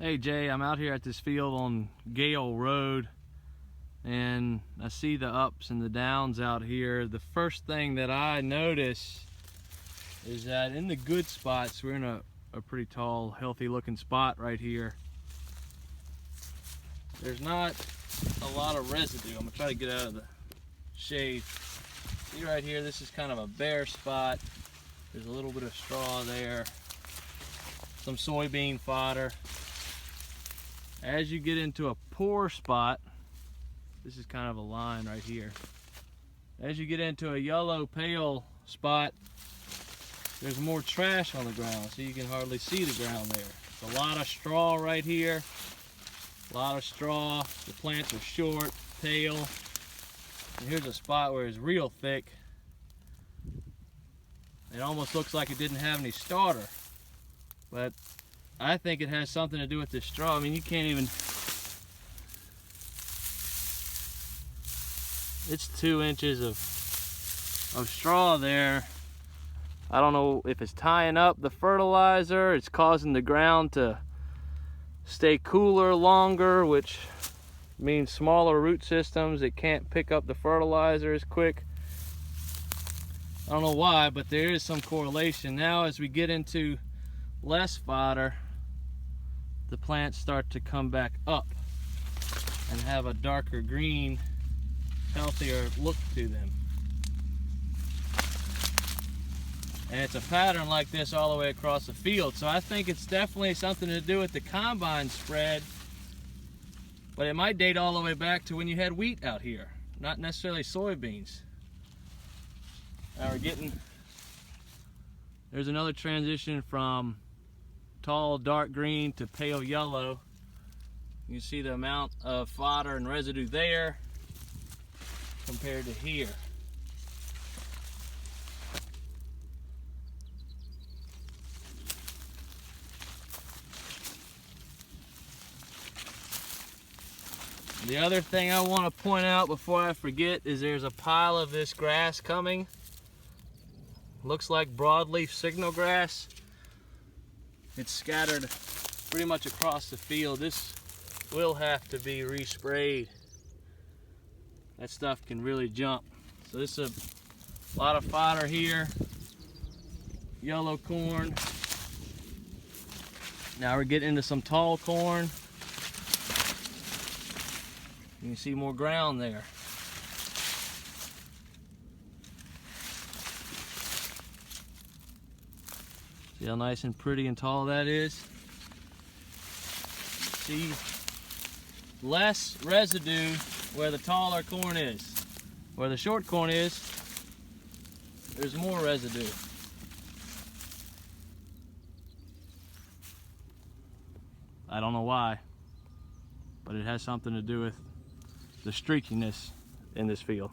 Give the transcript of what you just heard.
Hey Jay, I'm out here at this field on Gale Road and I see the ups and the downs out here. The first thing that I notice is that in the good spots, we're in a pretty tall, healthy looking spot right here. There's not a lot of residue. I'm gonna try to get out of the shade. See right here, this is kind of a bare spot. There's a little bit of straw there, some soybean fodder. As you get into a poor spot, this is kind of a line right here. As you get into a yellow pale spot, there's more trash on the ground, so you can hardly see the ground there. It's a lot of straw right here. A lot of straw. The plants are short, pale. And here's a spot where it's real thick. It almost looks like it didn't have any starter. But I think it has something to do with this straw. I mean, you can't even... It's 2 inches of straw there. I don't know if it's tying up the fertilizer, it's causing the ground to stay cooler longer, which means smaller root systems. It can't pick up the fertilizer as quick. I don't know why, but there is some correlation. Now as we get into less fodder, the plants start to come back up and have a darker green, healthier look to them. And it's a pattern like this all the way across the field. So I think it's definitely something to do with the combine spread, but it might date all the way back to when you had wheat out here, not necessarily soybeans. Now there's another transition from tall dark green to pale yellow. You can see the amount of fodder and residue there compared to here. The other thing I want to point out before I forget is there's a pile of this grass coming. Looks like broadleaf signal grass. It's scattered pretty much across the field. This will have to be resprayed. That stuff can really jump. So this is a lot of fodder here. Yellow corn. Now we're getting into some tall corn. You can see more ground there. See how nice and pretty and tall that is? See, less residue where the taller corn is. Where the short corn is, there's more residue. I don't know why, but it has something to do with the streakiness in this field.